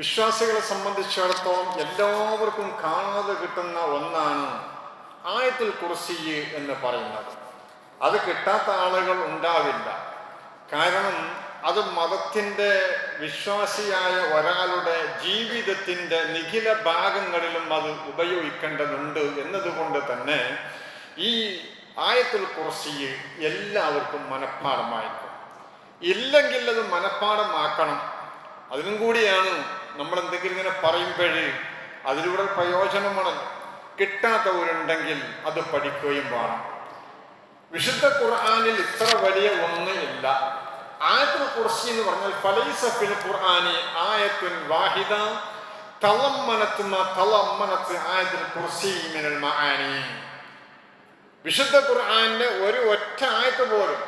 വിശ്വാസികളെ സംബന്ധിച്ചിടത്തോളം എല്ലാവർക്കും കാണാതെ കിട്ടുന്ന ഒന്നാണ് ആയത്തുൽ കുർസി എന്ന് പറയുന്നത്. അത് കിട്ടാത്ത ആളുകൾ ഉണ്ടാവില്ല. കാരണം അത് മതത്തിൻ്റെ വിശ്വാസിയായ ഒരാളുടെ ജീവിതത്തിൻ്റെ നിഖില ഭാഗങ്ങളിലും അത് ഉപയോഗിക്കേണ്ടതുണ്ട് എന്നതുകൊണ്ട് തന്നെ ഈ ആയത്തുൽ കുർസി എല്ലാവർക്കും മനഃപ്പാഠമായിരിക്കും. ഇല്ലെങ്കിൽ അത് മനഃപ്പാഠമാക്കണം. അതിനും കൂടിയാണ് നമ്മൾ എന്തെങ്കിലും ഇങ്ങനെ പറയുമ്പോഴേ അതിലൂടെ പ്രയോജനമാണ്. കിട്ടാത്തവരുണ്ടെങ്കിൽ അത് പഠിക്കുകയും വേണം. വിശുദ്ധ ഖുർആനിൽ ഇത്ര വലിയ ഒന്ന് ഇല്ല. ആയത്തുൽ കുർസി എന്ന് പറഞ്ഞാൽ ഫലൈസ ഫിൽ ഖുർആനി ആയത്തുൻ വാഹിദ തളമ്മനത്ത് ആയത്തുൽ കുർസി മിനൽ മആനി. വിശുദ്ധ ഖുർആനിലെ ഒരു ഒറ്റ ആയത്ത് പോലും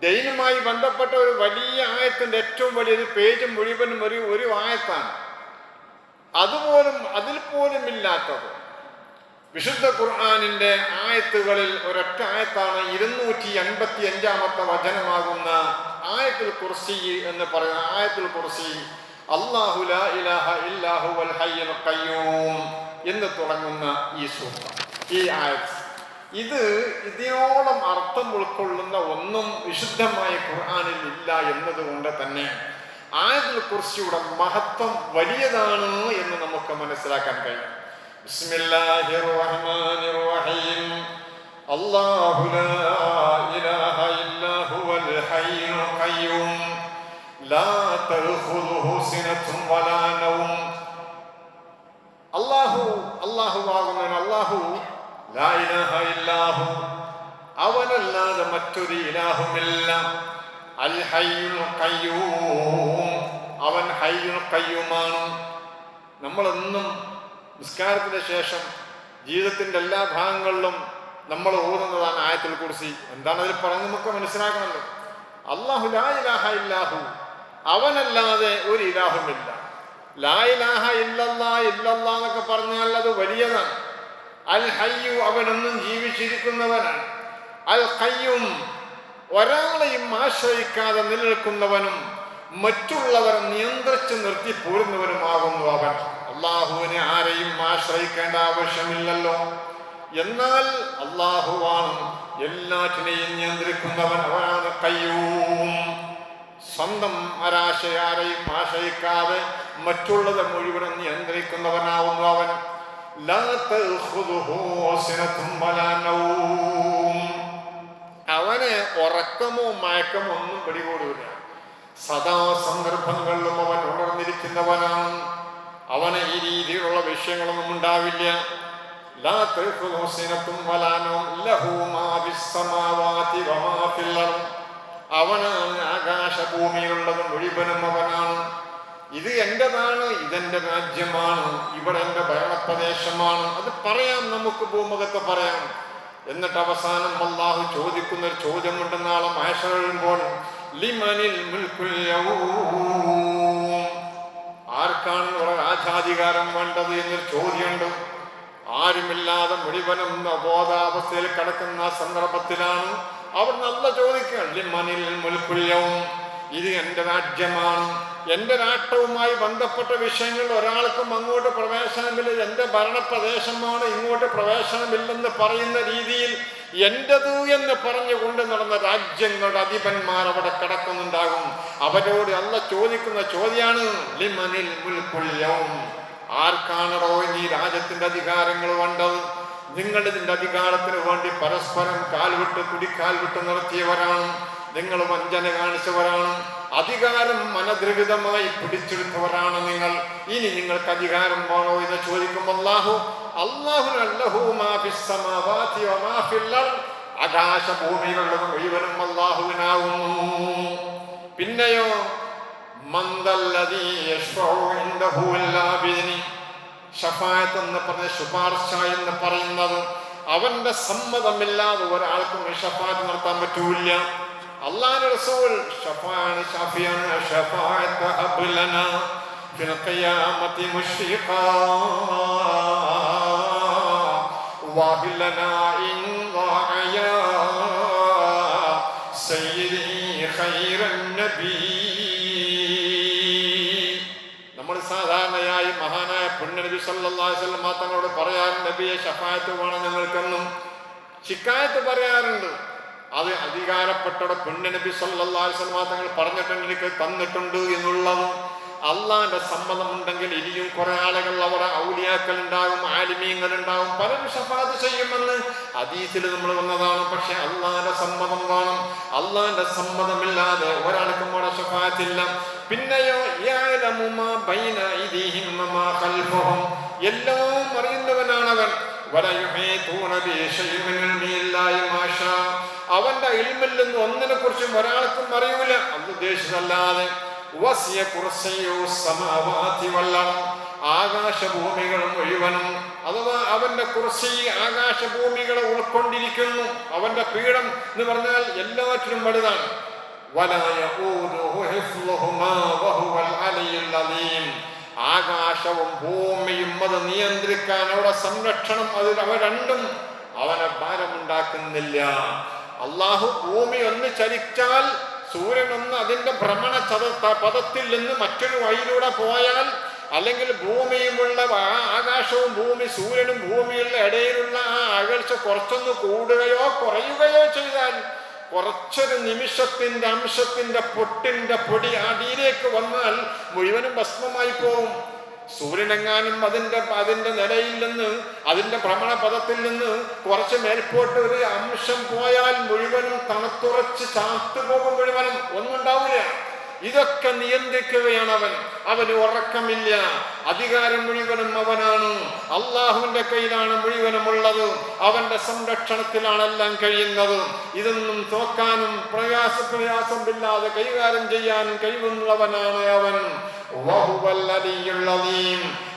ദൈനുമായി ബന്ധപ്പെട്ട ഒരു വലിയ ആയത്തിൻ്റെ ഏറ്റവും വലിയൊരു പേജ് മുഴുവനും ഒരു ആയത്താണ്. അതുപോലും അതിൽ പോലും ഇല്ലാത്തത് വിശുദ്ധ ഖുർആനിൻ്റെ ആയത്തുകളിൽ ഒരൊറ്റ ആയത്താണ് 255 വചനമാകുന്ന ആയത്തുൽ കുർസി എന്ന് പറയുന്ന ആയത്തുൽ കുർസി. അല്ലാഹു ലാ ഇലാഹ ഇല്ലാഹു വൽ ഹയ്യുൽ ഖയ്യൂം എന്ന് തുടങ്ങുന്ന ഈ സൂക്തം, ഈ ആയത്ത്, ഇതിനോളം അർത്ഥം ഉൾക്കൊള്ളുന്ന ഒന്നും വിശുദ്ധമായ ഖുർആനിൽ ഇല്ല എന്നതുകൊണ്ട് തന്നെ ആയത്തുൽ കുർസിയുടെ മഹത്വം വലിയതാണ് എന്ന് നമുക്ക് മനസ്സിലാക്കാൻ കഴിയും. ബിസ്മില്ലാഹിർ റഹ്മാനിർ റഹീം. അല്ലാഹു ലാ ഇലാഹ ഇല്ലാ ഹുവൽ ഹയ്യുൽ ഖയ്യൂം ലാ തഖുദുഹു സിനത്തുൻ വലാ നൗം. അല്ലാഹു ആകുന്നവൻ അല്ലാഹു ലാ ഇലാഹ ഇല്ലാഹു, അവനല്ലാതെ മറ്റൊരു ഇലാഹുമില്ല. അൽ ഹയ്യുൽ ഖയ്യൂം, അവൻ ഹയ്യുൽ ഖയ്യൂമാണ്. നമ്മളെന്നും നിസ്കാരത്തിന് ശേഷം ജീവിതത്തിൻ്റെ എല്ലാ ഭാഗങ്ങളിലും നമ്മൾ ഓതുന്നതാണ് ആയത്തുൽ കുർസി. എന്താണ് അതിൽ പറയുന്നത് നമുക്ക് മനസ്സിലാക്കണമല്ലോ. അല്ലാഹു ലാ ഇലാഹ ഇല്ലാഹു, അവനല്ലാതെ ഒരു ഇലാഹുമില്ല. ലാ ഇലാഹ ഇല്ലല്ലാ എന്നൊക്കെ പറഞ്ഞാൽ അത് വലിയതാണ്. അൽ ഹയ്യു, അവനൊന്നും ജീവിച്ചിരിക്കുന്നവനാണ്. അൽ ഖയ്യൂം, ഒരാളെയും ആശ്രയിക്കാതെ നിലനിൽക്കുന്നവനും മറ്റുള്ളവരെ നിയന്ത്രിച്ച് നിർത്തി പോരുന്നവനുമാകുന്നു അവൻ. അള്ളാഹുവിനെ ആരെയും ആശ്രയിക്കേണ്ട ആവശ്യമില്ലല്ലോ. എന്നാൽ അള്ളാഹുവാണ് എല്ലാറ്റിനെയും നിയന്ത്രിക്കുന്നവൻ. അവനാണ് ഖയ്യൂം. സ്വന്തം ആരെയും ആശ്രയിക്കാതെ മറ്റുള്ളത് മുഴുവനും നിയന്ത്രിക്കുന്നവനാവുന്നു അവൻ. അവന് ഉറക്കമോ മയക്കമോ ഒന്നും പിടികൂടില്ല. സദാ സന്ദർഭങ്ങളിലും അവൻ ഉണർന്നിരിക്കുന്നവനാണ്. അവന് ഈ രീതിയിലുള്ള വിഷയങ്ങളൊന്നും ഉണ്ടാവില്ല. അവനാണ് ആകാശഭൂമിയിലുള്ളത് മുഴുവനും അവനാണ്. ഇത് എന്റേതാണ്, ഇതെന്റെ രാജ്യമാണ്, ഇവിടെ എന്റെ ഭരണപ്രദേശമാണ്. അത് പറയാം, നമുക്ക് ഭൂമുഖത്ത് പറയാം. എന്നിട്ട് അവസാനം അല്ലാഹു ചോദിക്കുന്ന ഒരു ചോദ്യമുണ്ട് നാളെ മഹ്ശർ വരുമ്പോൾ, ലിമനിൽ മുൽക്കുൽ യൗം, ആർക്കാണ് ഇവിടെ രാജാധികാരം വേണ്ടത് എന്നൊരു ചോദ്യമുണ്ട്. ആരുമില്ലാതെ മുഴുവനും ബോധാവസ്ഥയിൽ കിടക്കുന്ന സന്ദർഭത്തിലാണ് അവർ നല്ല ചോദിക്കുക. ലിമനിൽ മുൽക്കുൽ യൗം, ഇത് എൻ്റെ രാജ്യമാണ്, എൻ്റെ രാഷ്ട്രവുമായി ബന്ധപ്പെട്ട വിഷയങ്ങളിൽ ഒരാൾക്കും അങ്ങോട്ട് പ്രവേശനമില്ല, എൻ്റെ ഭരണപ്രദേശമാണ്, ഇങ്ങോട്ട് പ്രവേശനമില്ലെന്ന് പറയുന്ന രീതിയിൽ എൻ്റെത് എന്ന് പറഞ്ഞുകൊണ്ട് നടന്ന രാജ്യങ്ങളുടെ അധിപന്മാർ അവിടെ കിടക്കുന്നുണ്ടാകും. അവരോട് അല്ല ചോദിക്കുന്ന ചോദ്യമാണ് ലിമനിൽ മുൽക്കുൽ യൗം, ആർക്കാണോ ഈ രാജ്യത്തിൻ്റെ അധികാരങ്ങൾ വേണ്ടത്? നിങ്ങൾ ഇതിൻ്റെ അധികാരത്തിന് വേണ്ടി പരസ്പരം കാൽവിട്ട് നടത്തിയവരാണ്. നിങ്ങൾ വഞ്ചന കാണിച്ചവരാണ്. അധികാരം മനദ്രവിതമായി പിടിച്ചെടുത്തവരാണ് നിങ്ങൾ. ഇനി നിങ്ങൾക്ക് അധികാരം വേണോ എന്ന് ചോദിക്കുമ്പോൾ ആകാശഭൂമിയിലുള്ളത് മുഴുവനും അല്ലാഹുവിനാകുന്നു. പിന്നെയോ ഷഫാഅത്ത് എന്ന് പറഞ്ഞ ശുപാർശ എന്ന് പറയുന്നത്, അവന്റെ സമ്മതമില്ലാതെ ഒരാൾക്കും ഷഫാഅത്ത് നടത്താൻ പറ്റൂല. അല്ലാഹുവിന്റെ റസൂൽ ഷഫാഅത്ത് ഷാഫിയാണ്. ഷഫാഅത്ത് ഹബ്ലനാ ഫിൽ ഖിയാമത്തി മുശ്രിഖാ വഹ്ലനാ ഇൻ ضاعيا സയ്യിദി ഖൈറൻ നബി. നമ്മൾ സാധാരണയായി മഹാനായ പുണ്യനബി സല്ലല്ലാഹു അലൈഹി വസല്ലം തങ്ങളോട് പറയാറുണ്ട്, നബിയെ ശഫാഅത്ത് വേണം ഞങ്ങൾക്കെന്നും ശിക്കായത്ത് പറയാറുണ്ട്. അത് അധികാരപ്പെട്ട പുണ്യനബി സല്ലല്ലാഹു അലൈഹി വസല്ലം തങ്ങൾ പറഞ്ഞിട്ടുണ്ട്, എനിക്ക് തന്നിട്ടുണ്ട് എന്നുള്ളത്. അള്ളാന്റെ സമ്മതമുണ്ടെങ്കിൽ ഇനിയും കുറെ ആളുകൾ, അവരെ ഔലിയാക്കൾ ഉണ്ടാകും, ആലിമീങ്ങൾ ഉണ്ടാകും, പലരും ശഫാഅത്ത് ചെയ്യുമെന്ന് ഹദീസിൽ നമ്മൾ വന്നതാണ്. പക്ഷെ അള്ളാന്റെ സമ്മതം വേണം. അള്ളാന്റെ സമ്മതമില്ലാതെ ഒരാൾക്കും അവിടെ ശഫാഅത്തില്ല. പിന്നെയോ എല്ലാം അറിയുന്നവനാണവൻ. അവന്റെ ഇൽമിൽ നിന്ന് ഒന്നിനെ കുറിച്ചും ഒരാൾക്കും അറിയൂല, അത് ഉദ്ദേശിച്ചല്ലാതെ. ആകാശഭൂമികൾ മുഴുവനും, അഥവാ അവന്റെ കുർസി ആകാശഭൂമികളെ ഉൾക്കൊണ്ടിരിക്കുന്നു. അവന്റെ പീഠം എന്ന് പറഞ്ഞാൽ എല്ലാറ്റിനും വലുതാണ്. ആകാശവും ഭൂമിയും അത് നിയന്ത്രിക്കാൻ, അവിടെ സംരക്ഷണം, അവ രണ്ടും അവനെ ഭാരമുണ്ടാക്കുന്നില്ല. അള്ളാഹു ഭൂമി ഒന്ന് ചലിച്ചാൽ, സൂര്യൻ ഒന്ന് അതിന്റെ ഭ്രമണ പദത്തിൽ നിന്ന് മറ്റൊരു വഴിയിലൂടെ പോയാൽ, അല്ലെങ്കിൽ ഭൂമിയുമുള്ള ആകാശവും ഭൂമി, സൂര്യനും ഭൂമിയുള്ള ഇടയിലുള്ള ആ അകൽച്ച കുറച്ചൊന്ന് കൂടുകയോ കുറയുകയോ ചെയ്താൽ, കുറച്ചൊരു നിമിഷത്തിന്റെ അംശത്തിന്റെ പൊട്ടിന്റെ പൊടി അടിയിലേക്ക് വന്നാൽ മുഴുവനും ഭസ്മമായി പോകും. സൂര്യനെങ്ങാനും അതിന്റെ നിലയിൽ നിന്ന്, അതിന്റെ ഭ്രമണപഥത്തിൽ നിന്ന് കുറച്ച് മേൽപോട്ട് ഒരു അംശം പോയാൽ മുഴുവനും തണുത്തുറച്ച് ചാത്തുപോകും, മുഴുവനും ഒന്നും ഉണ്ടാവില്ല. ഇതൊക്കെ നിയന്ത്രിക്കുകയാണ് അവൻ. അവന് ഉറക്കമില്ല. അധികാരം മുഴുവനും അവനാണ്. അള്ളാഹുവിന്റെ കയ്യിലാണ് മുഴുവനുമുള്ളത്. അവന്റെ സംരക്ഷണത്തിലാണ് എല്ലാം കഴിയുന്നത്. ഇതൊന്നും തോക്കാനും പ്രയാസമില്ലാതെ കൈകാര്യം ചെയ്യാനും കഴിവുള്ളവനാണ് അവൻ.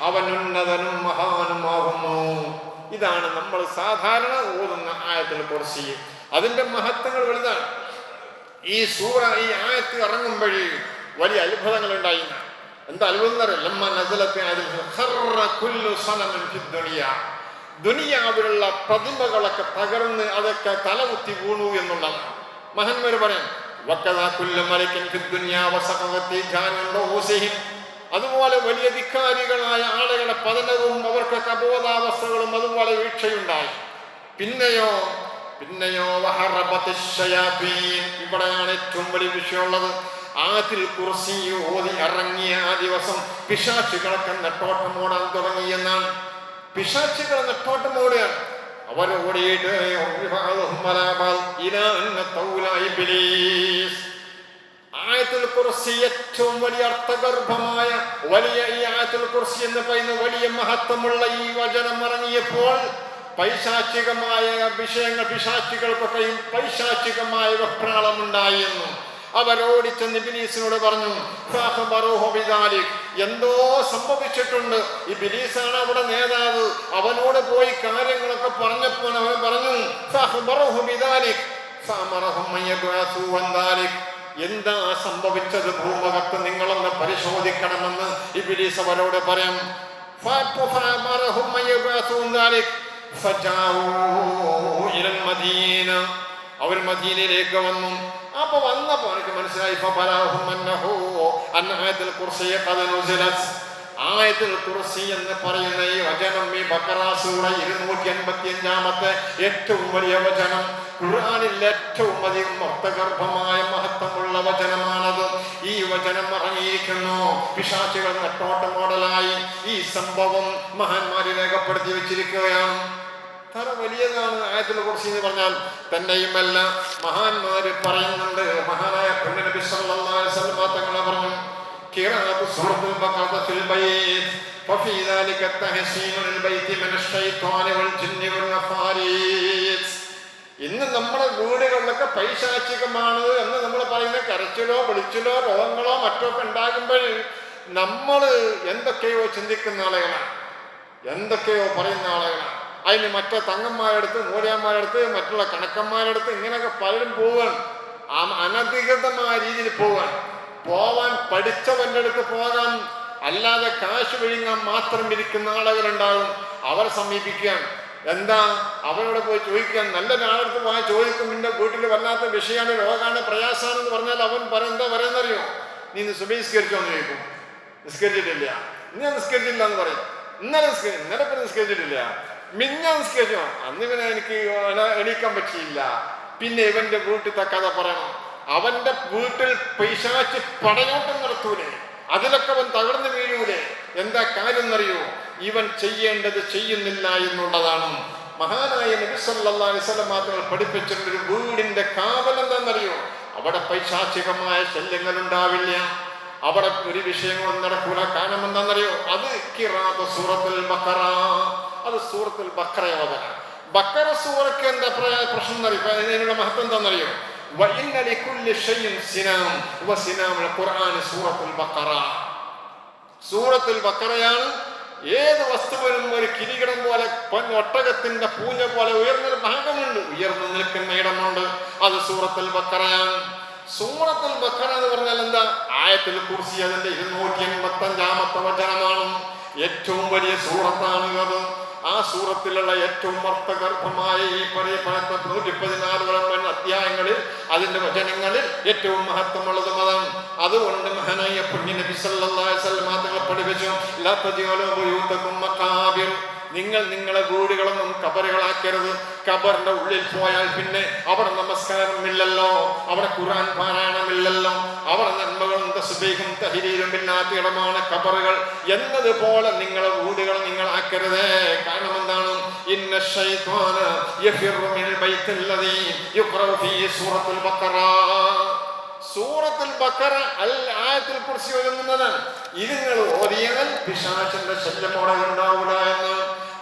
അവൻ ഉന്നതനും മഹാനുമാകുന്നു. ഇതാണ് നമ്മൾ സാധാരണ ഓതുന്ന ആയത്തുൽ കുർസി. അതിന്റെ മഹത്വങ്ങൾ വലുതാണ്. ഈ സൂറ, ഈ ആയത്ത് ഇറങ്ങുമ്പോഴേ വലിയ അത്ഭുതങ്ങൾ ഉണ്ടായി. എന്താ അത്ഭുതം? ദുനിയാവിലുള്ള പ്രതിമകളൊക്കെ തകർന്ന് അതൊക്കെ തലകുത്തി വീണു എന്നുള്ളതാണ്. മഹാന്മാര് പറയാം, അതുപോലെ വലിയ ധിക്കാരികളായ ആളുകളുടെ പതനവും അവർക്കൊക്കെ അബോധാവസ്ഥകളും അതുപോലെ വീഴ്ചയുണ്ടായി. പിന്നെയോ ഇവിടെയാണ് ഏറ്റവും വലിയ വിഷയമുള്ളത്. ആയത്തുൽ കുർസി ഓതി ഇറങ്ങിയ ആ ദിവസം പിശാചുകളൊക്കെ നെട്ടോട്ടമോടാൻ തുടങ്ങിയെന്നാണ്. പിശാചുകൾ നെട്ടോട്ടമോടുകയാണ്. അവരോടിയിട്ട് ആയത്തുൽ കുർസി ഏറ്റവും വലിയ അർത്ഥഗർഭമായ വലിയ ഈ ആയത്തുൽ കുർസി എന്ന് പറയുന്ന വലിയ മഹത്വമുള്ള ഈ വചനം ഇറങ്ങിയപ്പോൾ പൈശാചികമായ വിഷയങ്ങൾ, പിശാചുകൾക്കൊക്കെയും പൈശാചികമായ വെപ്രാളമുണ്ടായിരുന്നു. അവരോടിച്ചെന്ന് ഇബ്ലീസിനോട് പറഞ്ഞു, എന്തോ സംഭവിച്ചിട്ടുണ്ട്. ഇബ്ലീസാണ് അവിടെ നേതാവ്. അവനോട് പോയി കാര്യങ്ങളൊക്കെ പറഞ്ഞപ്പോൾ അവൻ പറഞ്ഞു, എന്താ സംഭവിച്ചത്, ഭൂമുഖത്ത് നിങ്ങളൊന്ന് പരിശോധിക്കണമെന്ന് ഇബ്ലീസ് അവരോട് പറയാം. അവർ മദീനയിലേക്ക് വന്നു. അപ്പൊ വന്നപ്പോ എനിക്ക് മനസ്സിലായി, ആയത്തുൽ കുർസി എന്ന് പറയുന്ന ഈ വചനം, ഈ ബഖറ സൂറ 285 ഏറ്റവും വലിയ വചനം, ഖുർആനിൽ ഏറ്റവും അധികം അർത്ഥഗർഭമായ മഹത്വമുള്ള വചനമാണത്. ഈ വചനം ഇറങ്ങിയിരിക്കുന്നു. പിശാചുകൾ നെട്ടോട്ട മോഡലായി ഈ സംഭവം മഹാന്മാര് രേഖപ്പെടുത്തി വെച്ചിരിക്കുകയാണ്. അത്ര വലിയതാണ് ആയത്തുൽ കുർസി എന്ന് പറഞ്ഞാൽ. തന്നെയുമല്ല, മഹാന്മാര് പറയുന്നുണ്ട്, മഹാനായ നബി സല്ലല്ലാഹു അലൈഹി വസല്ലം തങ്ങൾ പറഞ്ഞു, ഖിറാഅത്തു സൂറത്തുൽ ബഖറ ഫിൽ ബൈത്ത് ഫഫീ ദാലിക തഹ്സീനു ലിൽ ബൈത്തി മിനശ് ശൈത്വാനി വൽ ജിന്നി വൽ അഫാരീസ്. ഇന്ന് നമ്മുടെ വീടുകളിലൊക്കെ പൈശാചികമാണ് എന്ന് നമ്മൾ പറയുന്ന കരച്ചിലോ വിളിച്ചിലോ രോഗങ്ങളോ മറ്റോ ഒക്കെ ഉണ്ടാകുമ്പോൾ നമ്മൾ എന്തൊക്കെയോ ചിന്തിക്കുന്ന ആളുകളാണ്, എന്തൊക്കെയോ പറയുന്ന ആളുകളാണ്. അതിന് മറ്റേ തങ്ങന്മാരടുത്ത്, മൂലയന്മാരടുത്ത്, മറ്റുള്ള കണക്കന്മാരടുത്ത് ഇങ്ങനെയൊക്കെ പലരും പോവാൻ, അനധികൃതമായ രീതിയിൽ പോവാൻ പഠിച്ചവൻ്റെ അടുത്ത് പോകാൻ, അല്ലാതെ കാശ് വിഴുങ്ങാൻ മാത്രം ഇരിക്കുന്ന ആളുകളുണ്ടാകും. അവരെ സമീപിക്കാൻ, എന്താ അവരോട് പോയി ചോദിക്കാൻ, നല്ലൊരാളടുത്ത് പോയി ചോദിക്കും, നിന്റെ വീട്ടിൽ വല്ലാത്ത വിഷയമാണ്, രോഗമാണ്, പ്രയാസമാണെന്ന് പറഞ്ഞാൽ അവൻ എന്താ പറയുന്നറിയോ, നീ ഇന്ന് സുബഹിസ്കരിച്ചോന്ന് ചോദിക്കും. നിസ്കരിച്ചിട്ടില്ല, ഇന്ന് നിസ്കരിച്ചില്ല എന്ന് പറയും. ഇന്നലെ നിസ്കരിച്ചിട്ടില്ല, നിസ്കരിച്ചു, അന്ന് പിന്നെ എനിക്ക് എണീക്കാൻ പറ്റിയില്ല. പിന്നെ ഇവന്റെ വീട്ടിലത്തെ കഥ പറയണം. അവന്റെ വീട്ടിൽ പൈശാചി പടയോട്ടം നടത്തൂലേ, അതിലൊക്കെ അവൻ തകർന്നു വീഴൂലേ. എന്താ കാര്യം എന്നറിയോ? ഇവൻ ചെയ്യേണ്ടത് ചെയ്യുന്നില്ല എന്നുള്ളതാണ്. മഹാനായ നബി സല്ലല്ലാഹു അലൈഹി വസല്ലം മാത്രം പഠിപ്പിച്ചിട്ടുള്ള ഒരു വീടിന്റെ കാവൽ എന്താണെന്നറിയോ? അവിടെ പൈശാചികമായ ശല്യങ്ങൾ ഉണ്ടാവില്ല, അവിടെ ഒരു വിഷയങ്ങളും നടക്കൂല. കാരണം എന്താണെന്നറിയോ? അത് ഖിറാഅത്ത് സൂറത്തുൽ ബഖറ. അത് സൂറത്തുൽ ബഖറ ഓതന. ബഖറ സൂറക്ക് എന്താ പ്രശ്നം എന്നറിയോ? അതിനുള്ള മഹത്വം എന്താണെന്നറിയോ? വഇന്ന ലികുല്ലി ഷൈഇൻ സിനാം വസിനാമുൽ ഖുർആൻ സൂറത്തുൽ ബഖറ. സൂറത്തുൽ ബഖറയാണ് ഏത് വസ്തുവിനും ഒരു കിരീടം പോലെ ഒട്ടകത്തിന്റെ പൂഞ്ഞ പോലെ ഉയർന്നൊരു ഭാഗമുണ്ട്, ഉയർന്നു നിൽക്കുന്ന ഇടമുണ്ട്. അത് സൂറത്തുൽ ബഖറയാണ്. സൂറത്തുൽ ബഖറ എന്ന് പറഞ്ഞാൽ എന്താ? ആയത്തുൽ കുർസി അതിന്റെ 285-ാമത്തെ വചനമാണ്. ഏറ്റവും വലിയ സൂറത്താണ് അത്. ആ സൂറത്തിലുള്ള ഏറ്റവും അർത്ഥഗർഭമായ ഈ പറയപ്പെടുന്ന 114 അധ്യായങ്ങളിൽ അതിന്റെ വചനങ്ങളിൽ ഏറ്റവും മഹത്വമുള്ളതും അതാണ്. അതുകൊണ്ട് മഹാനായ പുണ്യ നബി സല്ലല്ലാഹു അലൈഹി വസല്ലം തങ്ങൾ പഠിപ്പിച്ചു, ലാ തജ്അലൂ ബുയൂതകും മഖാബിർ. നിങ്ങൾ നിങ്ങളെ വീടുകളൊന്നും കബറുകളാക്കരുത്. കബറിന്റെ ഉള്ളിൽ പോയാൽ പിന്നെ അവിടെ നമസ്കാരമില്ലല്ലോ, അവിടെ ഖുർആൻ പാരായണമില്ലല്ലോ, അവിടെ നന്മകളും തസ്ബീഹും തഹ്ലീലും ഇല്ലാത്ത ഇടമാണ് കബറുകൾ എന്നതുപോലെ നിങ്ങളെ വീടുകൾ നിങ്ങൾ ആക്കരുതേ. കാരണം എന്താണ്? ഇന്ന ശൈത്വാന യഫിറു മിനൽ ബൈത്തില്ലദീ യുഖറഉ ഫീഹി സൂറത്തുൽ ബഖറ. സൂറത്തുൽ ബഖറ ആയത്തുൽ കുർസി ഓതുന്നതാണ്. ഇത് നിങ്ങൾ ഓതിയാൽ പിശാചിന്റെ ശല്യം അവിടെ ഉണ്ടാവില്ല എന്ന്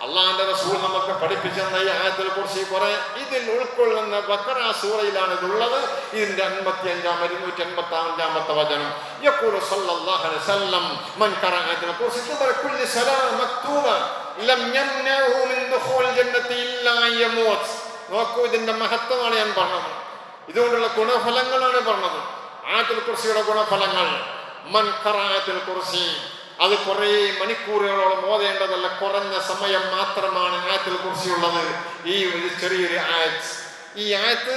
അള്ളാന്റെ റസൂൽ നമുക്ക് പഠിപ്പിച്ചെന്ന ഈ ആയത്തുൽ കുർസി കുറെ ഇതിൽ ഉൾക്കൊള്ളുന്ന ബഖറ സൂറയിലാണ് ഇതുള്ളത്. ഇതിന്റെ 285-ാമത്തെ വചനം. യഖൂലു സല്ലല്ലാഹു അലൈഹി വസല്ലം മൻ ഖറഅ ആയത്തുൽ കുർസി ഖബല കുല്ലി സലാം മക്തൂബ ലം യംനഉ മിൻ ദുഖൂൽ ജന്നതി ഇല്ലാ യമൂത്. നോക്കൂ, ഇതിന്റെ മഹത്വമാണ് ഞാൻ പറഞ്ഞത്. ഇതുകൊണ്ടുള്ള ഗുണഫലങ്ങളാണ് പറഞ്ഞത്. ആയത്തുൽ കുർസിയുടെ ഗുണഫലങ്ങൾ. മൻ ഖറഅ ആയത്തുൽ കുർസി, അത് കുറേ മണിക്കൂറുകളോളം ഓതേണ്ടതല്ല, കുറഞ്ഞ സമയം മാത്രമാണ് ആയത്തുൽ കുർസി ഉള്ളത്. ഈ ഒരു ചെറിയൊരു ആയത്ത്, ഈ ആയത്ത്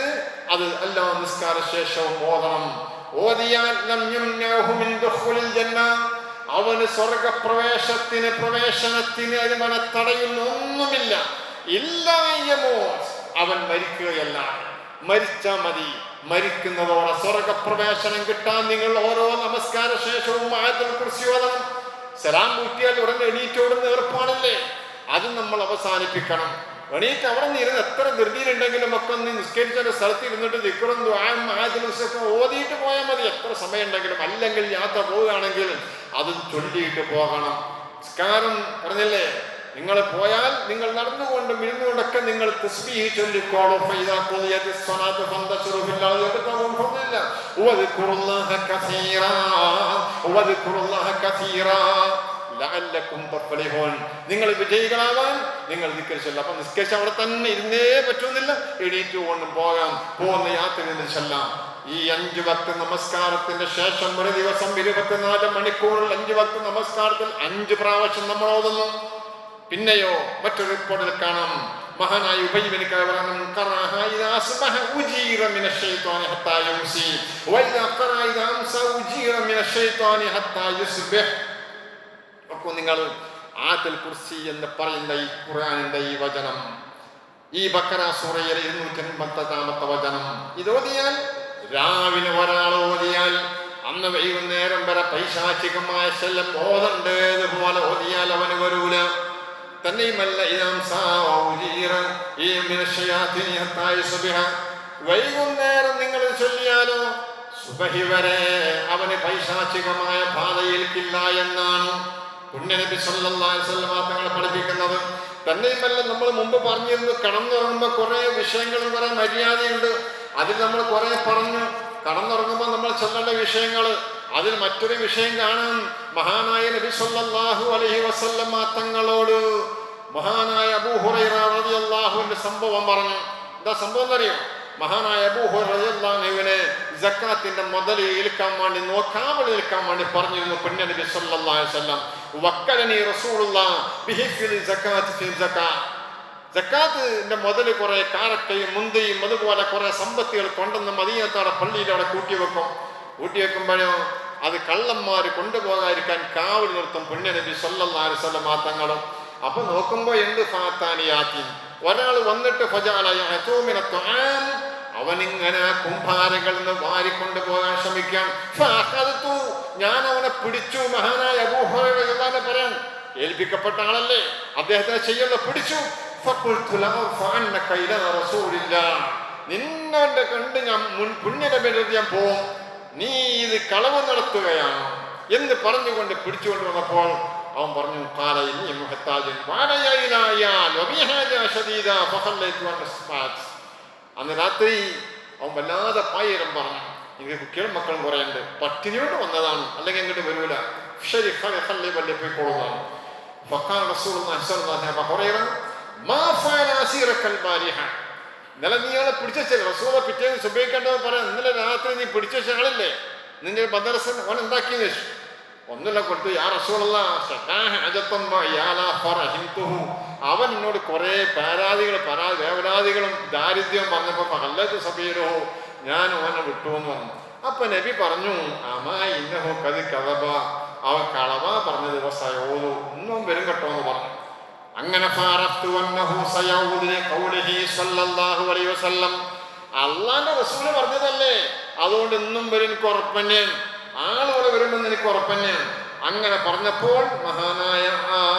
അത് എല്ലാ നിസ്കാര ശേഷവും ഓതണം. ഓതിയാൽ ലം യംനഉഹു മിൻ ദുഖൂലിൽ ജന്ന, അവന് സ്വർഗപ്രവേശനത്തിന് അവനെ തടയുന്ന ഒന്നുമില്ല. ഇല്ലാ യമൂത്, അവൻ മരിക്കുകയല്ല. മരിച്ചാ മതി. മരിക്കുന്നതോടെ സ്വർഗപ്രവേശനം കിട്ടാൻ നിങ്ങൾ ഓരോ നമസ്കാര ശേഷവും ആയത്തുൽ കുർസി ഓതണം. സലാം കൂട്ടിയാൽ ഉടനെ എണീറ്റോടുന്ന ഏർപ്പാടല്ലേ, അത് നമ്മൾ അവസാനിപ്പിക്കണം. എണീറ്റ് അവിടെ നിന്ന് ഇരുന്ന് എത്ര ധൃതിയിലുണ്ടെങ്കിലും ഒക്കെ ഒന്ന് നിസ്കരിച്ച സ്ഥലത്ത് ഇരുന്നിട്ട് ദിക്റും ദുആയും ആയത്തുൽ കുർസിയൊക്കെ ഓതിയിട്ട് പോയാൽ മതി, എത്ര സമയം ഉണ്ടെങ്കിലും. അല്ലെങ്കിൽ യാത്ര പോവുകയാണെങ്കിൽ അതും ചൊല്ലിയിട്ട് പോകണം. നിസ്കാരം പറഞ്ഞില്ലേ, നിങ്ങൾ പോയാൽ നിങ്ങൾ നടന്നുകൊണ്ടും ഇരുന്നുകൊണ്ടൊക്കെ നിങ്ങൾ തസ്ബീഹ് ചൊല്ലിക്കോളും. ഫൈദാ ഖുദിയത്തിസ് സ്വലാത്തു ഫന്തശിറൂ ഫിൽ അർളി വബ്തഗൂ മിൻ ഫദ്ലില്ലാഹ് വദ്കുറുല്ലാഹ കസീറാ ലഅല്ലകും തഫ്ലിഹൂൻ. നിങ്ങൾ വിജയികളാവാൻ നിങ്ങൾ ദിക്ർ ചൊല്ലുക. അപ്പൊ നിസ്കരിച്ച് അവിടെ തന്നെ ഇരുന്നേ പറ്റുന്നില്ല, എണീറ്റ് കൊണ്ടും പോകാം. പോകുന്ന യാത്രയിൽ ചൊല്ലാം. ഈ 5 വക്ത് നമസ്കാരത്തിന്റെ ശേഷം ഒരു ദിവസം 24 മണിക്കൂറിൽ 5 വക്ത് നമസ്കാരത്തിൽ 5 പ്രാവശ്യം നമ്മൾ ഓതുന്നു. പിന്നെയോ മറ്റൊരു റിപ്പോർട്ടിൽ കാണാം, മഹാനായ ഉബൈ ഇബ്നു കഅബ് ഖറഅഹ ഇദാ അസ്ബഹ ഉജീറ മിനശ് ശൈത്വാനി ഹത്താ യുംസി വഇദാ ഖറഅ ഇദാ അംസ ഉജീറ മിനശ് ശൈത്വാനി ഹത്താ യുസ്ബിഹ്. അപ്പോൾ നിങ്ങൾ ആയത്തുൽ കുർസി എന്ന് പറയുന്ന ഈ ഖുർആനിന്റെ ഈ വചനം, ഈ ബഖറ സൂറയിലെ 285-ാമത്തെ വചനം, ഇതോതിയാൽ രാവിലെ ഒരാൾ ഓതിയാൽ അന്ന് വൈകുന്നേരം വരെ പൈശാചികമായ ശല്യം ഓതണ്ടേതുപോലെ ഓതിയാൽ അവന് വരൂല. തന്നെയുമല്ല വൈകുന്നേരം നിങ്ങൾ ചൊല്ലിയാലോ സുബഹി വരെ അവന് പൈശാചികമായ ബാധയേൽക്കില്ല എന്നാണ് പുണ്യനബി സല്ലല്ലാഹു അലൈഹി വസല്ലം തങ്ങൾ പഠിപ്പിക്കുന്നത്. തന്നെയുമല്ല നമ്മൾ മുമ്പ് പറഞ്ഞിരുന്നു, കടന്നുറങ്ങുമ്പോൾ കുറെ വിഷയങ്ങളും കുറെ മര്യാദയുണ്ട്. അതിൽ നമ്മൾ കുറെ പറഞ്ഞു. കടന്നുറങ്ങുമ്പോൾ നമ്മൾ ചൊല്ലേണ്ട വിഷയങ്ങൾ, അതിൽ മറ്റൊരു വിഷയം കാണാം. മഹാനായ നബി സല്ലല്ലാഹു അലൈഹി വസല്ലം തങ്ങളോട് മഹാനായ അബൂ ഹുറൈറ റളിയല്ലാഹു അൻഹു സംഭവം പറഞ്ഞു. എന്താ സംഭവം എന്നറിയോ? മഹാനായ അബൂ ഹുറൈറ റളിയല്ലാഹു അൻഹുവിനെ സക്കാത്തിന്റെ മുതൽ ഏൽക്കാൻ വേണ്ടി നോക്കാവളിക്കാൻ വേണ്ടി പറഞ്ഞിരുന്നു പുണ്യ നബി സല്ലല്ലാഹു അലൈഹി വസല്ലം. വക്കലനി റസൂലുള്ളാഹി ബിഹിഫ്ലി സകാത്ത് ഫി സകാത്ത്. സക്കാത്തിന്റെ മുതൽ കുറെ കാരക്കയും മുന്തിയും അതുപോലെ കുറെ സമ്പത്തുകൾ കൊണ്ടുവന്ന് മദീനത്തോടെ പള്ളിയിൽ അവിടെ കൂട്ടിവെക്കും. കൂട്ടിവെക്കുമ്പോഴോ അത് കള്ളന്മാർ കൊണ്ടുപോകാതിരിക്കാൻ കാവൽ നിർത്തും പുണ്യനബി സല്ലല്ലാഹു അലൈഹി വസല്ലം തങ്ങളും. അപ്പൊ നോക്കുമ്പോ എന്ത് ഫാത്താനിയാത്തി, ഒരാൾ വന്നിട്ട് അവനിങ്ങനെ കുംഭാരകളിൽ നിന്ന് വാരിക്കൊണ്ടുപോകാൻ ശ്രമിക്കാം. ഞാൻ അവനെ പിടിച്ചു. മഹാനായ അബൂ ഹുറൈറ പറയാൻ ഏൽപ്പിക്കപ്പെട്ട ആളല്ലേ, അദ്ദേഹത്തെ ചെയ്യുന്ന പിടിച്ചു. നിന്നെ കണ്ട് ഞാൻ പുണ്യനബിയുടെ ഞാൻ പോവും, നീ ഇത് കളവ് നടത്തുകയാണ് എന്ന് പറഞ്ഞുകൊണ്ട് പിടിച്ചുകൊണ്ട് വന്നപ്പോൾ അവൻ പറഞ്ഞു, അന്ന് രാത്രി അവൻ വല്ലാതെ പായിരം പറഞ്ഞു, എനിക്ക് കുട്ടികളും മക്കളും കുറയുണ്ട്, പട്ടിണിയോട് വന്നതാണ്, അല്ലെങ്കിൽ ഇങ്ങോട്ട് വരൂല, ശരി വല്ലി പോയിക്കോളുന്നതാണ്. ഇന്നലെ നീ ആളെ പിടിച്ചല്ലേ റസൂല പിറ്റേന്ന് സുബഹിക്കേണ്ടത് പറയാം, ഇന്നലെ രാത്രി നീ പിടിച്ച ആളല്ലേ, നിന്റെ മദ്രസൻ അവൻ എന്താക്കിയെന്ന് വെച്ചു. ഒന്നുമില്ല കൊടുത്തു, യാ റസൂലല്ലാ അവൻ എന്നോട് കുറെ വേവലാദികളും ദാരിദ്ര്യവും പറഞ്ഞപ്പോ പകല്ലത്ത് സബീരോ ഞാൻ അവനെ വിട്ടു എന്ന് പറഞ്ഞു. അപ്പൊ നബി പറഞ്ഞു, അമാ ഇന്നഹു കത് കദബ, അവൻ കളവ പറഞ്ഞ ദിവസമായോ ഒന്നും വരും കേട്ടോ എന്ന് പറഞ്ഞു. അങ്ങനെ അള്ളാന്റെ റസൂല് പറഞ്ഞതല്ലേ, അതുകൊണ്ട് ഇന്നും വരും എനിക്ക് ഉറപ്പന്നെ, ആളുകളെ വരുമെന്ന് എനിക്ക് ഉറപ്പന്നെ. അങ്ങനെ പറഞ്ഞപ്പോൾ മഹാനായ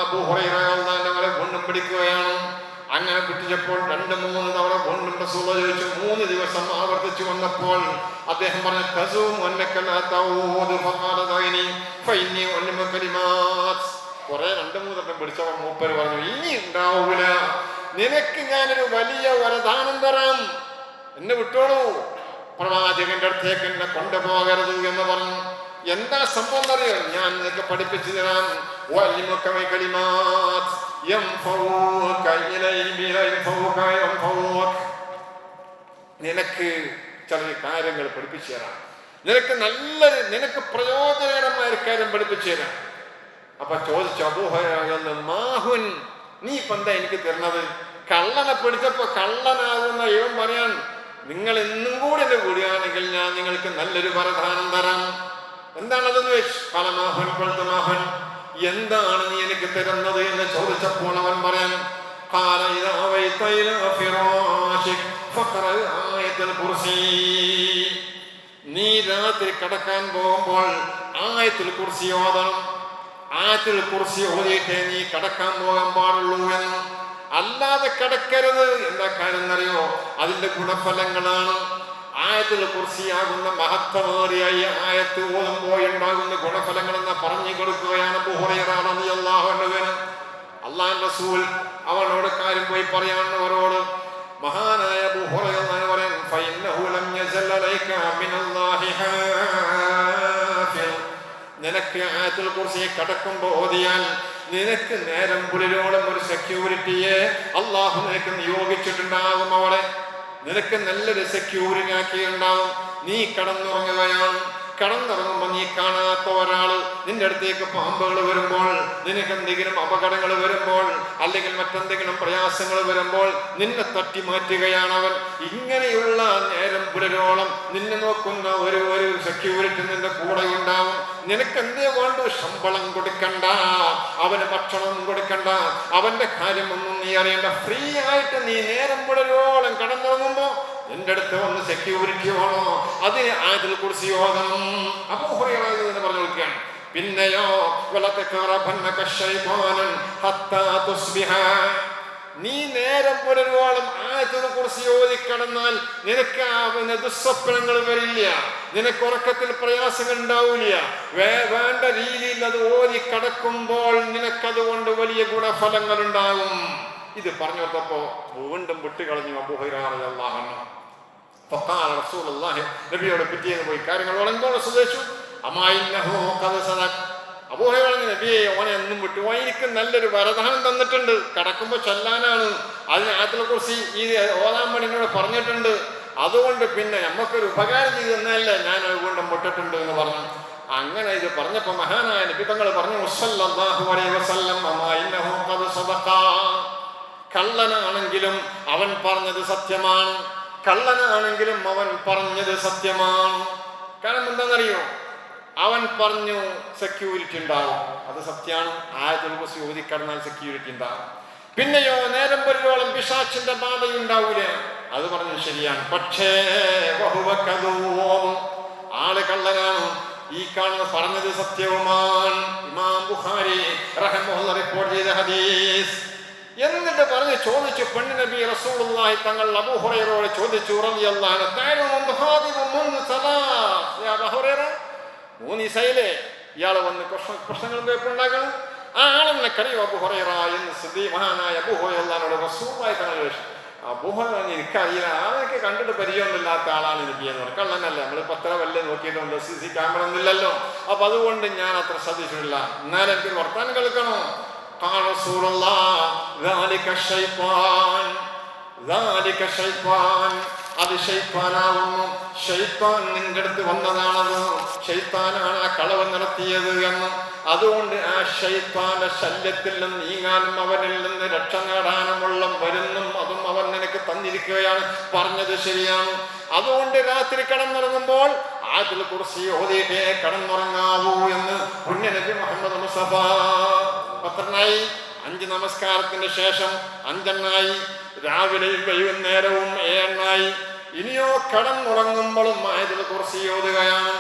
അബൂ ഹുറൈറ അവരെ വീണ്ടും പിടിക്കുകയാണ്. അങ്ങനെ പിടിച്ചപ്പോൾ 2-3 തവണ വീണ്ടും റസൂൽ ചോദിച്ചു. 3 ദിവസം ആവർത്തിച്ചു വന്നപ്പോൾ അദ്ദേഹം പറഞ്ഞു, കുറെ 2-3 തവണ പിടിച്ചവർ മൂപ്പര് പറഞ്ഞു, ഇനി ഉണ്ടാവൂല, നിനക്ക് ഞാനൊരു വലിയ വരദാനം തരാം, എന്നെ വിട്ടോളൂ, പ്രവാചകന്റെ അടുത്തേക്ക് എന്നെ കൊണ്ടുപോകരുത് എന്ന് പറഞ്ഞു. എന്താ സംഭവം എന്നറിയോ, ഞാൻ നിനക്ക് പഠിപ്പിച്ചു തരാം. നിനക്ക് ചില കാര്യങ്ങൾ പഠിപ്പിച്ചു തരാം, നിനക്ക് പ്രയോജനകരമായ കാര്യം പഠിപ്പിച്ചു തരാം. അപ്പൊ ചോദിച്ചു അബൂ ഹുറൈറ, മാഹുൻ, നീ ഇപ്പൊ എന്താ എനിക്ക് തരുന്നത്? കള്ളനെ പിടിച്ചപ്പോ കള്ളനാകുന്ന ഇവൻ പറയാൻ, നിങ്ങൾ എന്നും കൂടി എന്നെ കൂടിയാണെങ്കിൽ ഞാൻ നിങ്ങൾക്ക് നല്ലൊരു വരദാനം തരാം. എന്താണതെന്ന് വെച്ച് പലമാഹൻ കൊളുത്തമാഹൻ, എന്താണ് നീ എനിക്ക് തരുന്നത് എന്ന് ചോദിച്ചപ്പോൾ അവൻ പറയാൻ, നീ രാത്രി കിടക്കാൻ പോകുമ്പോൾ ആയത്തുൽ കുർസി ഓതണം. ആയത്തുൽ കുർസി ഓതിയിട്ടേ നീ കിടക്കാൻ പോകാൻ പാടുള്ളൂ എന്ന്, അല്ലാതെ കിടക്കരുത്. എന്താ കാര്യം എന്നറിയോ, അതിന്റെ ഗുണഫലങ്ങളാണ്. ആയത്തുൽ കുർസിയാകുന്ന മഹത്വമേറിയ ഈ ആയത്ത് ഓതുമ്പോൾ ഉണ്ടാകുന്ന ഗുണഫലങ്ങൾ എന്ന് പറഞ്ഞു കൊടുക്കുകയാണ് അബൂ ഹുറൈറ റളിയല്ലാഹു അൻഹു. അല്ലാഹുവിന്റെ റസൂൽ അവനോട് കാര്യം പോയി പറയാനവരോട്. മഹാനായ അബൂ ഹുറൈറ പറയാൻ, ഫഇന്നഹു ലം യസൽ അലൈക മിനല്ലാഹി ഹാഫിൽ, നിനക്ക് ആയത്തുൽ കുർസി കിടക്കുമ്പോൾ ഓതിയാൽ നിനക്ക് നേരം പുലരോളം ഒരു സെക്യൂരിറ്റിയെ അള്ളാഹു നിനക്ക് നിയോഗിച്ചിട്ടുണ്ടാകും. അവിടെ നിനക്ക് നല്ലൊരു സെക്യൂരിറ്റി ആക്കിയിട്ടുണ്ടാവും. നീ കടന്നുറങ്ങുകയാണ്, കടന്നിറങ്ങുമ്പോൾ നീ കാണാത്ത ഒരാള് നിന്റെ അടുത്തേക്ക് പാമ്പുകൾ വരുമ്പോൾ, നിനക്ക് എന്തെങ്കിലും അപകടങ്ങൾ വരുമ്പോൾ, അല്ലെങ്കിൽ മറ്റെന്തെങ്കിലും പ്രയാസങ്ങൾ വരുമ്പോൾ നിന്നെ തട്ടി മാറ്റുകയാണ് അവൻ. ഇങ്ങനെയുള്ള നേരം പുലരോളം നിന്നെ നോക്കുന്ന ഒരു സെക്യൂരിറ്റി നിന്റെ കൂടെ ഉണ്ടാവും. നിനക്ക് എന്തേ വേണ്ടു? ശമ്പളം കൊടുക്കണ്ട, അവന് ഭക്ഷണം കൊടുക്കണ്ട, അവന്റെ കാര്യമൊന്നും നീ അറിയണ്ട. ഫ്രീ ആയിട്ട് നീ നേരം പുലരോളം കടന്നിറങ്ങുമ്പോ നിന്റെ അടുത്ത് വന്ന് സെക്യൂരിറ്റി വേണോ, അതിന് ആയത്തുൽ കുർസി ഓതണം. അബൂ ഹുറൈറ പറഞ്ഞു കൊടുക്കുകയാണ്. പിന്നെയോ നീ നേരം പുലരോളം ആയത്തുൽ കുർസി ഓതി കിടന്നാൽ നിനക്ക് ദുസ്വപ്നങ്ങൾ വരില്ല, നിനക്ക് ഉറക്കത്തിൽ പ്രയാസങ്ങൾ ഉണ്ടാവില്ല. വേണ്ട രീതിയിൽ അത് ഓതി കിടക്കുമ്പോൾ നിനക്കതുകൊണ്ട് വലിയ ഗുണഫലങ്ങൾ ഉണ്ടാകും. ഇത് പറഞ്ഞു കൊടുത്തപ്പോ വീണ്ടും വിട്ടുകളഞ്ഞു അബൂ ഹുറൈറ റളിയല്ലാഹു അൻഹു. ഫഖാല റസൂലുള്ളാഹി, നബിയോട് പിറ്റേന്ന് പോയി കാര്യങ്ങൾ വളർന്നോളെ സുദേശു. അമായിന്നഹു ഖദ സദഖ, അബൂ ഹുറൈറ പറഞ്ഞു, നബിയെ ഓനെ എന്നും വിട്ടു, എനിക്ക് നല്ലൊരു വരദാനം തന്നിട്ടുണ്ട്, കിടക്കുമ്പോൾ ചൊല്ലാനാണ്, അതിന് ആയത്തുൽ കുർസി ഈ ഓതാൻ വേണ്ടി എന്നോട് പറഞ്ഞിട്ടുണ്ട്, അതുകൊണ്ട് പിന്നെ നമുക്കൊരു ഉപകാരം ചെയ്ത് തന്നല്ലേ ഞാൻ വീണ്ടും വിട്ടിട്ടുണ്ട് എന്ന് പറഞ്ഞു. അങ്ങനെ ഇത് പറഞ്ഞപ്പോ മഹാനായ നബി തങ്ങൾ പറഞ്ഞു, സല്ലല്ലാഹു അലൈഹി വസല്ലം, അമായിന്നഹു ഖദ സദഖ, കള്ളനാണെങ്കിലും അവൻ പറഞ്ഞത് സത്യമാണ്, കള്ളനാണെങ്കിലും അവൻ പറഞ്ഞത് സത്യമാണ്. കാരണം എന്താണെന്നറിയോ, അവൻ പറഞ്ഞു സെക്യൂരിറ്റി ഉണ്ടാവും. അത് സത്യമാണ്. ആയത്തുൽ കുർസി ഓതിക്കടന്നാൽ സെക്യൂരിറ്റി ഉണ്ടാവും. പിന്നെയോ നേരം പൊരുവോളം പിശാചിന്റെ ബാധയുണ്ടാവൂല. അത് പറഞ്ഞു ശരിയാണ്. പക്ഷേ ആള് കള്ളനാണ്. ഈ കാണുന്ന പറഞ്ഞത് സത്യവുമാണ്. ഇമാം ബുഖാരി റഹിമഹുല്ലാഹ് റിപ്പോർട്ട് ചെയ്ത ഹദീസ്. എന്നിട്ട് പറഞ്ഞ് ചോദിച്ചു, പെണ്ണ് നബി റസൂലുള്ളാഹി തങ്ങൾ അബൂ ഹുറൈറയോട് ചോദിച്ചു റളിയല്ലാഹു അൻഹു, മൂന്നിസയിലെ ഇയാള് വന്ന് പ്രശ്നങ്ങൾ ഉണ്ടാക്കണം, ആ ആളെന്നെ കഴിയും അബൂ ഹുറൈറ എന്ന് മഹാനായ അബൂ ഹുറൈറയോട് റസൂലുള്ളാഹി തങ്ങൾ ചോദിച്ചു. അബൂ ഹുറൈറ എനിക്കറിയില്ല, ആൾക്ക് കണ്ടിട്ട് പരിചയമൊന്നുമില്ലാത്ത ആളാണ് എനിക്ക് എന്ന് പറഞ്ഞു. കള്ളനല്ല, നമ്മൾ പത്ര വല്ല നോക്കിയിട്ടുണ്ട്, CC ക്യാമറ ഒന്നും ഇല്ലല്ലോ. അപ്പൊ അതുകൊണ്ട് ഞാൻ അത്ര ശ്രദ്ധിച്ചിട്ടില്ല. എന്നാലും എനിക്ക് വർത്താനം കേൾക്കണോ. അത് ശൈത്താനാവുന്നു. ശൈത്താൻ നിന്റെ അടുത്ത് വന്നതാണത്. ശൈത്താനാണ് ആ കളവ് നടത്തിയത് എന്ന്. അതുകൊണ്ട് ആ ശൈത്താന്റെ ശല്യത്തിൽ നിന്ന് നീങ്ങാനും അവനിൽ നിന്ന് രക്ഷ നേടാനുമുള്ള മരുന്നും അതും അവൻ നിനക്ക് തന്നിരിക്കുകയാണ്. പറഞ്ഞത് ശരിയാണ്. അതുകൊണ്ട് രാത്രി കടന്നുറങ്ങുമ്പോൾ ആയത്തുൽ കുർസി ഓതിയിട്ടേ കടന്നുറങ്ങാവൂ എന്ന് പുണ്യ നബി മുഹമ്മദ് മുസ്തഫ. പത്രനായി 5 നമസ്കാരത്തിന്റെ ശേഷം 5 എണ്ണായി, രാവിലെയും വൈകുന്നേരവും 7 എണ്ണായി. ഇനിയോ കടന്നുറങ്ങുമ്പോഴും ആയത്തുൽ കുർസി ഓതുകയാണ്.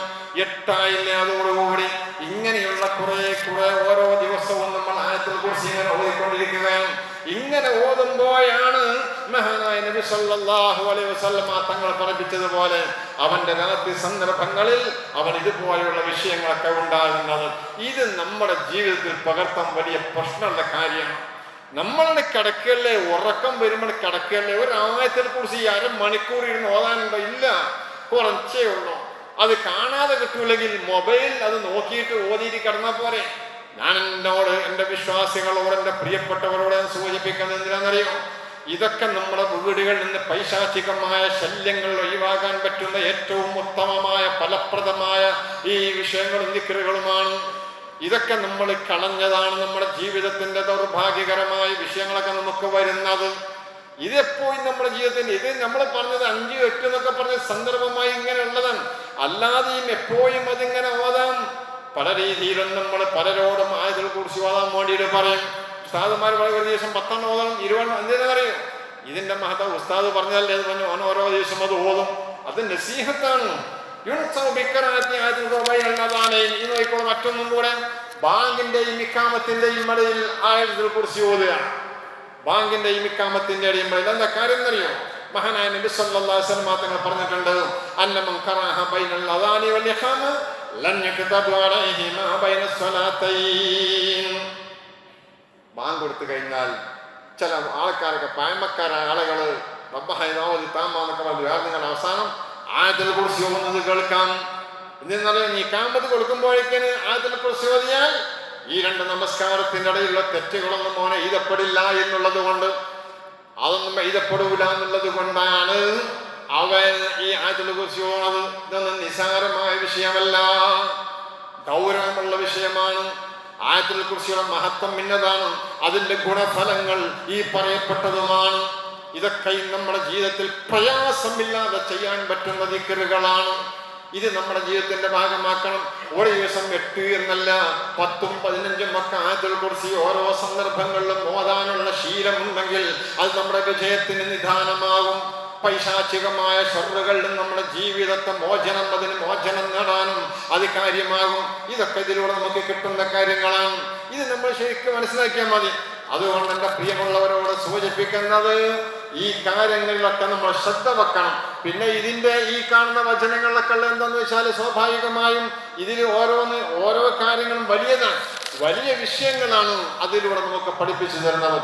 8 ആയില്ലേ അതോടുകൂടി. ഇങ്ങനെയുള്ള കുറെ ഓരോ ദിവസവും നമ്മൾ ആയത്തുൽ കുർസി ഇങ്ങനെ ഓതിക്കൊണ്ടിരിക്കുകയാണ്. ഇങ്ങനെ ഓതുമ്പോഴാണ് മഹാനായ നബി സല്ലല്ലാഹു അലൈഹി വസല്ലം തങ്ങൾ പഠിപ്പിച്ചതുപോലെ അവന്റെ രാത്രി സന്ദർഭങ്ങളിൽ അവൻ ഇതുപോലെയുള്ള വിഷയങ്ങളൊക്കെ ഉണ്ടാകുന്നത്. ഇത് നമ്മുടെ ജീവിതത്തിൽ പകർത്താൻ വലിയ പ്രശ്നമുള്ള കാര്യമാണ്. നമ്മളുടെ കിടക്കല്ലേ, ഉറക്കം വരുമ്പോൾ കിടക്കല്ലേ, ഒരു ആയത്തുൽ കുർസി 1/2 മണിക്കൂർ ഇരുന്ന് ഓതാനുണ്ടോ? ഇല്ല, കുറച്ചേ ഉള്ളൂ. അത് കാണാതെ കിട്ടൂല്ലെങ്കിൽ മൊബൈൽ അത് നോക്കിയിട്ട് ഓതിയിട്ട് കിടന്നാൽ പോരെ. ഞാൻ എൻ്റെ വിശ്വാസികളോട്, എൻ്റെ പ്രിയപ്പെട്ടവരോട് സൂചിപ്പിക്കുന്നത് എന്തിനാണെന്നറിയോ? ഇതൊക്കെ നമ്മുടെ വീടുകളിൽ നിന്ന് പൈശാചികമായ ശല്യങ്ങൾ ഒഴിവാക്കാൻ പറ്റുന്ന ഏറ്റവും ഉത്തമമായ ഫലപ്രദമായ ഈ വിഷയങ്ങളും ദിക്റുകളുമാണ്. ഇതൊക്കെ നമ്മൾ കളഞ്ഞതാണ്. നമ്മുടെ ജീവിതത്തിന്റെ ദൗർഭാഗ്യകരമായ വിഷയങ്ങളൊക്കെ നമുക്ക് വരുന്നത് ഇതെപ്പോഴും നമ്മുടെ ജീവിതത്തിൽ. ഇത് നമ്മൾ പറഞ്ഞത് 5, 8 എന്നൊക്കെ പറഞ്ഞ സന്ദർഭമായി ഇങ്ങനെ ഉള്ളതാണ്. അല്ലാതെയും എപ്പോഴും അതിങ്ങനെ ഓതാം. പല രീതിയിലും നമ്മൾ പലരോടും ആയത്തുൽ കുർസി ഓതാൻ വേണ്ടിയിട്ട് പറയും. ഉസ്താദുമാർ ഒരു ദിവസം 10 ഓതണം, 20 എന്തിനറിയും? ഇതിന്റെ മഹത്വം ഉസ്താദ് പറഞ്ഞതല്ലേ, അത് പറഞ്ഞു. ഓരോ ദിവസം അത് ഓതും. അത് നസീഹത്താണ്. നോക്കിക്കോളും. മറ്റൊന്നും കൂടെ, ബാങ്കിന്റെയും ഇഖാമത്തിന്റെയും ഇടയിൽ ആയത്തുൽ കുർസി ഓതുകയാണ്. ബാങ്കിന്റെയും ഇഖാമത്തിന്റെ ഇടയിൽ എന്താ കാര്യം എന്നറിയോ? മഹാനായ നബി സല്ലല്ലാഹു അലൈഹി വസല്ലം തങ്ങൾ പറഞ്ഞിട്ടുണ്ട്, അന്നമൻ ഖറഅ ബൈനൽ അദാനി വൽ ഇഖാമ ലൻ യക്തബ അലൈഹി മാ ബൈന സ്വലാത്തൈൻ. ബാങ്ക് കൊടുത്തു കഴിഞ്ഞാൽ ചില ആൾക്കാരൊക്കെ, പഴമക്കാരായ ആളുകള് റബ്ബഹൈദാവതി താമാന്നൊക്കെ പറഞ്ഞു നിങ്ങൾ അവസാനം ആയത്തുൽ കുർസി ഓതുന്നത് കേൾക്കാം. എന്തെന്നറിയാം? നീ ഇഖാമത്ത് കൊടുക്കുമ്പോഴേക്കിന് ആയത്തുൽ കുർസി ഓതിയാൽ ഈ 2 നമസ്കാരത്തിന്റെ ഇടയിലുള്ള തെറ്റുകളൊന്നും മോനെ എഴുതപ്പെടില്ല എന്നുള്ളത് കൊണ്ട്, അതൊന്നും എഴുതപ്പെടൂല എന്നുള്ളത് കൊണ്ടാണ് അവൻ ഈ ആയത്തുൽ കുർസി ഓതുന്നത്. ഇതൊന്നും നിസ്സാരമായ വിഷയമല്ല, ഗൗരവമുള്ള വിഷയമാണ്. ആയത്തുൽ കുർസിയുടെ മഹത്വം ഇന്നതാണ്. അതിന്റെ ഗുണഫലങ്ങൾ ഈ പറയപ്പെട്ടതുമാണ്. ഇതൊക്കെ നമ്മുടെ ജീവിതത്തിൽ പ്രയാസമില്ലാതെ ചെയ്യാൻ പറ്റുന്ന ദിക്റുകളാണ്. ഇത് നമ്മുടെ ജീവിതത്തിന്റെ ഭാഗമാക്കണം. ഒരു ദിവസം 8 എന്നല്ല 10, 15 ഒക്കെ ആയത്തുൽ കുർസി ഓരോ സന്ദർഭങ്ങളിലും ഓതാനുള്ള ശീലമുണ്ടെങ്കിൽ അത് നമ്മുടെ വിജയത്തിന് നിദാനമാകും. പൈശാചികമായ ഷർറുകളിൽ നമ്മുടെ ജീവിതത്തെ അതിന് മോചനം നേടാനും അത് കാര്യമാകും. ഇതൊക്കെ ഇതിലൂടെ നമുക്ക് കിട്ടുന്ന കാര്യങ്ങളാണ്. ഇത് നമ്മൾ ശരിക്കും മനസ്സിലാക്കിയാൽ മതി. അതുകൊണ്ട് എൻ്റെ പ്രിയമുള്ളവരോട് സൂചിപ്പിക്കുന്നത്, ഈ കാര്യങ്ങളിലൊക്കെ നമ്മൾ ശ്രദ്ധ വെക്കണം. പിന്നെ ഇതിന്റെ ഈ കാണുന്ന വചനങ്ങളിലൊക്കെ എന്താന്ന് വെച്ചാൽ സ്വാഭാവികമായും ഇതിൽ ഓരോ കാര്യങ്ങളും വലിയതാണ്, വലിയ വിഷയങ്ങളാണ് അതിലൂടെ നമുക്ക് പഠിപ്പിച്ചു തരുന്നത്.